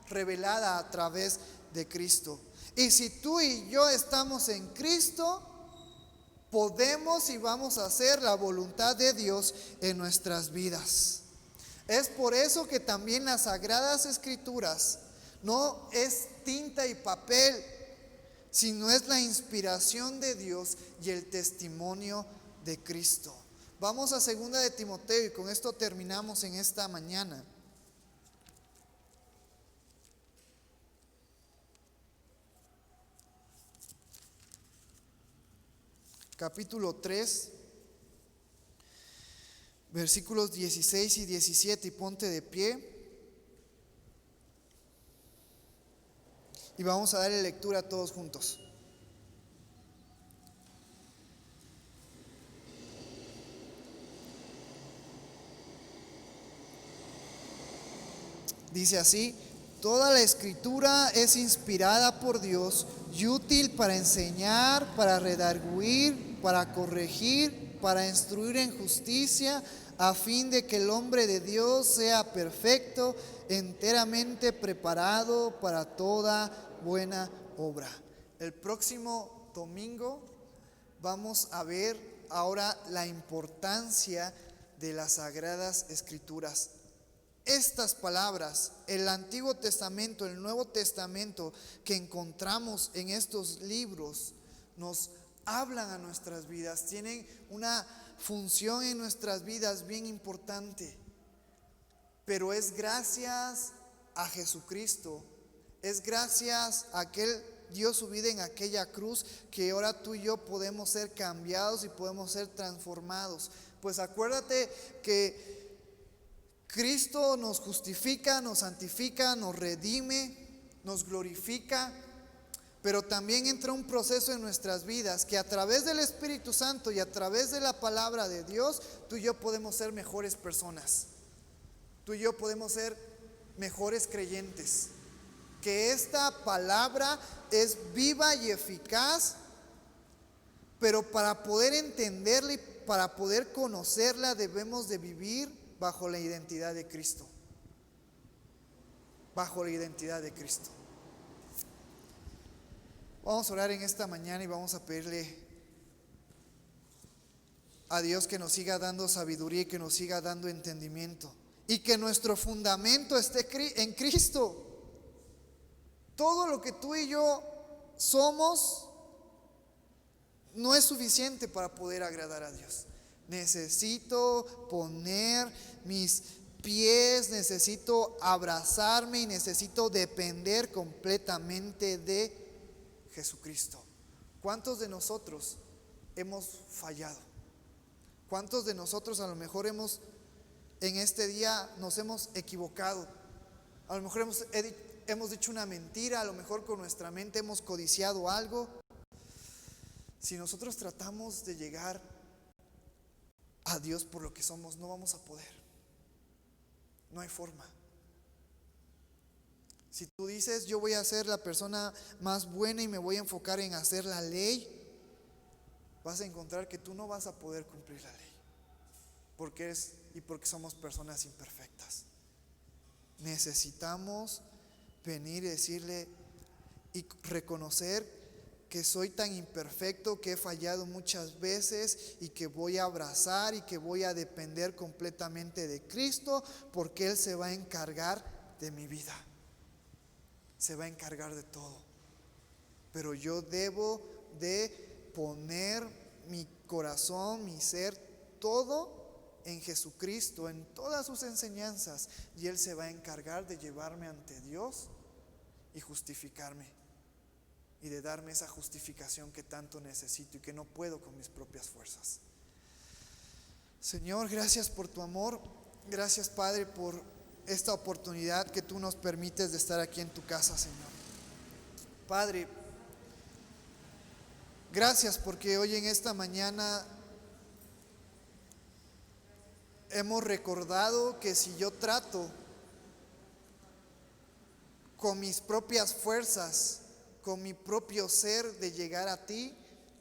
revelada a través de Cristo. Y si tú y yo estamos en Cristo, podemos y vamos a hacer la voluntad de Dios en nuestras vidas. Es por eso que también las Sagradas Escrituras no es tinta y papel, sino es la inspiración de Dios y el testimonio de Cristo. Vamos a 2 de Timoteo y con esto terminamos en esta mañana. Capítulo 3, versículos 16 y 17, y ponte de pie. Y vamos a darle lectura todos juntos. Dice así: toda la Escritura es inspirada por Dios y útil para enseñar, para redarguir, para corregir, para instruir en justicia, a fin de que el hombre de Dios sea perfecto, enteramente preparado para toda buena obra. El próximo domingo vamos a ver ahora la importancia de las Sagradas Escrituras. Estas palabras, el Antiguo Testamento, el Nuevo Testamento que encontramos en estos libros, nos hablan a nuestras vidas, tienen una función en nuestras vidas bien importante. Pero es gracias a Jesucristo, es gracias a que Él dio su vida en aquella cruz, que ahora tú y yo podemos ser cambiados y podemos ser transformados. Pues acuérdate que Cristo nos justifica, nos santifica, nos redime, nos glorifica, pero también entra un proceso en nuestras vidas que a través del Espíritu Santo y a través de la palabra de Dios, tú y yo podemos ser mejores personas. Tú y yo podemos ser mejores creyentes. Que esta palabra es viva y eficaz, pero para poder entenderla y para poder conocerla debemos de vivir bajo la identidad de Cristo. Bajo la identidad de Cristo. Vamos a orar en esta mañana y vamos a pedirle a Dios que nos siga dando sabiduría y que nos siga dando entendimiento. Y que nuestro fundamento esté en Cristo. Todo lo que tú y yo somos no es suficiente para poder agradar a Dios. Necesito poner mis pies, necesito abrazarme y necesito depender completamente de Jesucristo. ¿Cuántos de nosotros hemos fallado? ¿Cuántos de nosotros a lo mejor en este día nos hemos equivocado? A lo mejor hemos dicho una mentira, a lo mejor con nuestra mente hemos codiciado algo. Si nosotros tratamos de llegar a Dios por lo que somos, no vamos a poder. No hay forma. Si tú dices, yo voy a ser la persona más buena y me voy a enfocar en hacer la ley, vas a encontrar que tú no vas a poder cumplir la ley. Porque somos personas imperfectas. Necesitamos venir y decirle y reconocer que soy tan imperfecto, que he fallado muchas veces y que voy a abrazar y que voy a depender completamente de Cristo, porque Él se va a encargar de mi vida. Se va a encargar de todo. Pero yo debo de poner mi corazón, mi ser, todo en Jesucristo, en todas sus enseñanzas, y Él se va a encargar de llevarme ante Dios y justificarme, y de darme esa justificación que tanto necesito y que no puedo con mis propias fuerzas. Señor, gracias por tu amor. Gracias, Padre, por esta oportunidad que tú nos permites de estar aquí en tu casa, Señor. Padre, gracias porque hoy en esta mañana hemos recordado que si yo trato con mis propias fuerzas, con mi propio ser de llegar a ti,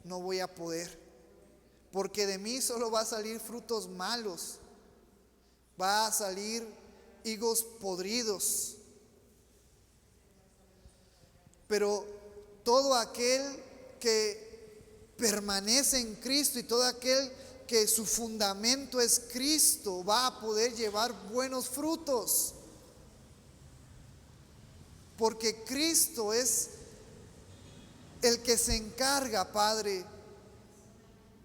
no voy a poder. Porque de mí solo va a salir frutos malos. Va a salir higos podridos. Pero todo aquel que permanece en Cristo y todo aquel que su fundamento es Cristo va a poder llevar buenos frutos. Porque Cristo es el que se encarga, Padre,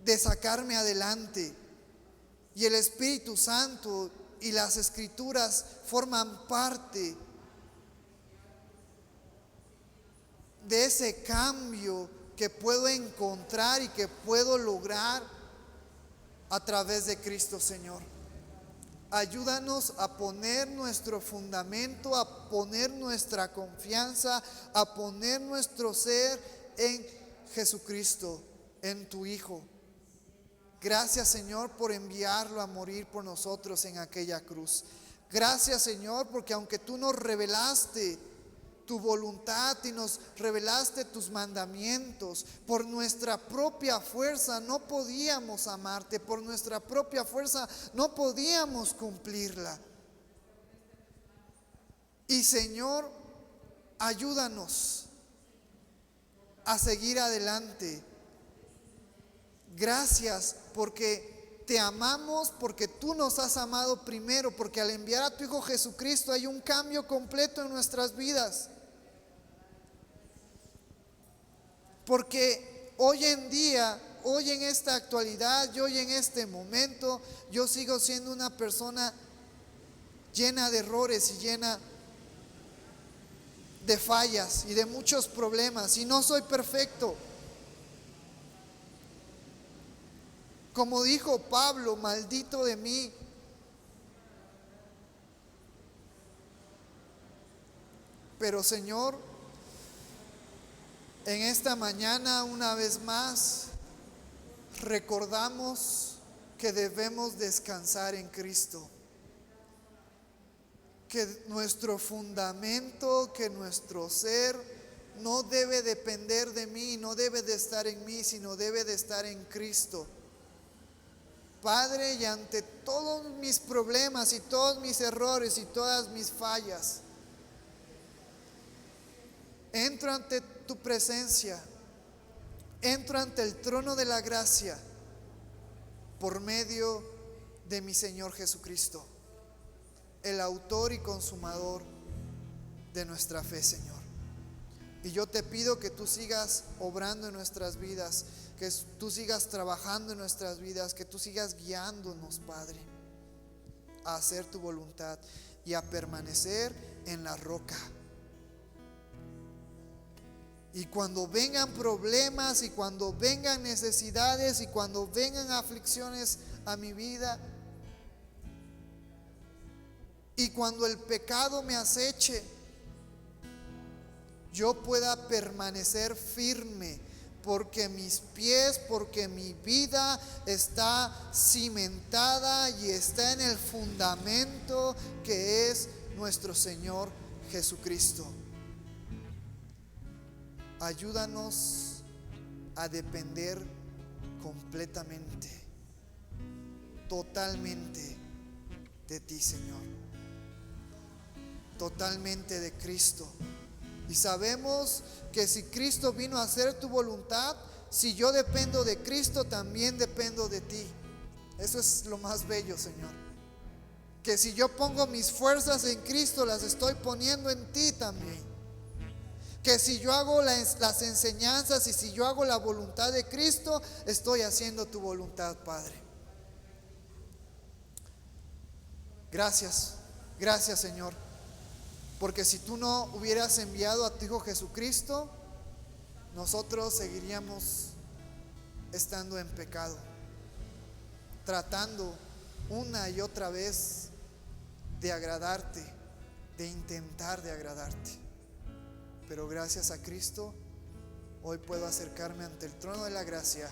de sacarme adelante. Y el Espíritu Santo y las Escrituras forman parte de ese cambio que puedo encontrar y que puedo lograr a través de Cristo, Señor. Ayúdanos a poner nuestro fundamento, a poner nuestra confianza, a poner nuestro ser en Jesucristo, en tu Hijo. Gracias, Señor, por enviarlo a morir por nosotros en aquella cruz. Gracias, Señor, porque aunque tú nos revelaste tu voluntad y nos revelaste tus mandamientos, por nuestra propia fuerza no podíamos amarte, por nuestra propia fuerza no podíamos cumplirla. Y, Señor, ayúdanos a seguir adelante. Gracias porque te amamos, porque tú nos has amado primero, porque al enviar a tu Hijo Jesucristo hay un cambio completo en nuestras vidas. Porque hoy en día, hoy en esta actualidad, y hoy en este momento, yo sigo siendo una persona llena de errores y llena de fallas y de muchos problemas, y no soy perfecto. Como dijo Pablo, maldito de mí. Pero, Señor, en esta mañana una vez más recordamos que debemos descansar en Cristo. Que nuestro fundamento, que nuestro ser no debe depender de mí, no debe de estar en mí, sino debe de estar en Cristo. Padre, y ante todos mis problemas y todos mis errores y todas mis fallas, entro ante tu presencia, entro ante el trono de la gracia por medio de mi Señor Jesucristo, el autor y consumador de nuestra fe, Señor. Y yo te pido que tú sigas obrando en nuestras vidas, que tú sigas trabajando en nuestras vidas, que tú sigas guiándonos, Padre, a hacer tu voluntad y a permanecer en la roca. Y cuando vengan problemas y cuando vengan necesidades y cuando vengan aflicciones a mi vida, y cuando el pecado me aceche, yo pueda permanecer firme, porque mis pies, porque mi vida está cimentada y está en el fundamento que es nuestro Señor Jesucristo, ayúdanos a depender completamente, totalmente de ti, Señor, totalmente de Cristo. Y sabemos que si Cristo vino a hacer tu voluntad, si yo dependo de Cristo, también dependo de ti. Eso es lo más bello, Señor. Que si yo pongo mis fuerzas en Cristo, las estoy poniendo en ti también. Que si yo hago las enseñanzas y si yo hago la voluntad de Cristo, estoy haciendo tu voluntad, Padre. Gracias, gracias, Señor. Porque si tú no hubieras enviado a tu Hijo Jesucristo, nosotros seguiríamos estando en pecado, tratando una y otra vez de agradarte, de intentar de agradarte. Pero gracias a Cristo, hoy puedo acercarme ante el trono de la gracia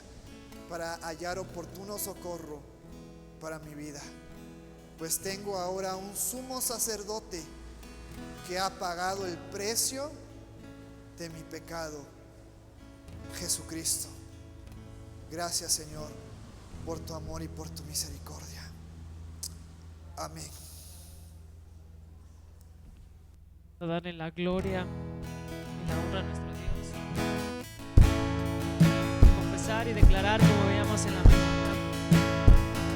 para hallar oportuno socorro para mi vida. Pues tengo ahora un sumo sacerdote que ha pagado el precio de mi pecado, Jesucristo. Gracias, Señor, por tu amor y por tu misericordia. Amén. Darle la gloria y la honra a nuestro Dios. Confesar y declarar, como veíamos en la mañana,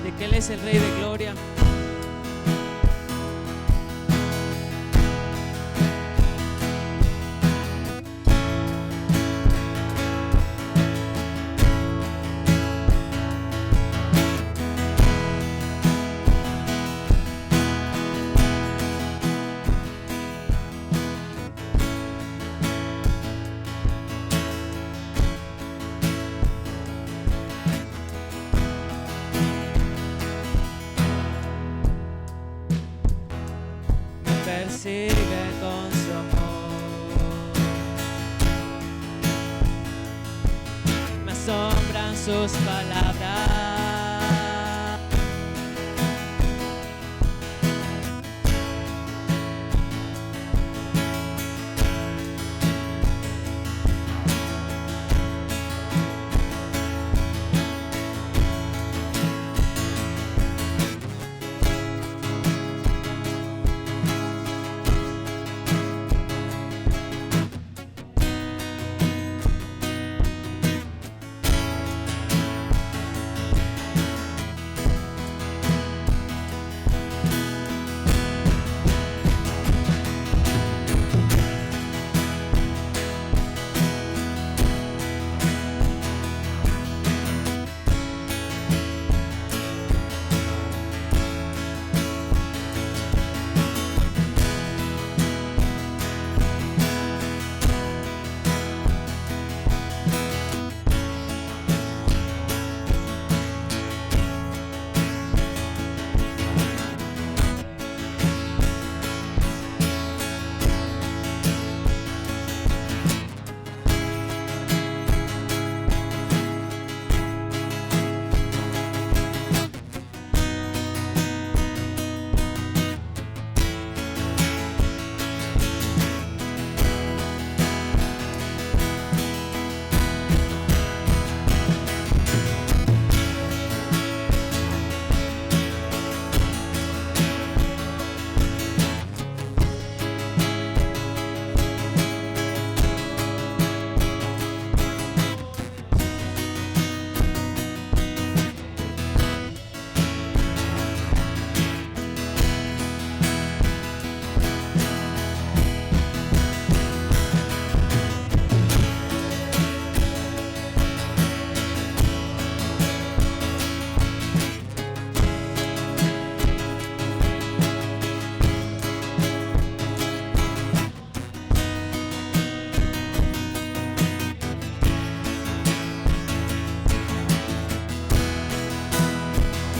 de que Él es el Rey de gloria. Persigue con su amor, me asombran sus palabras.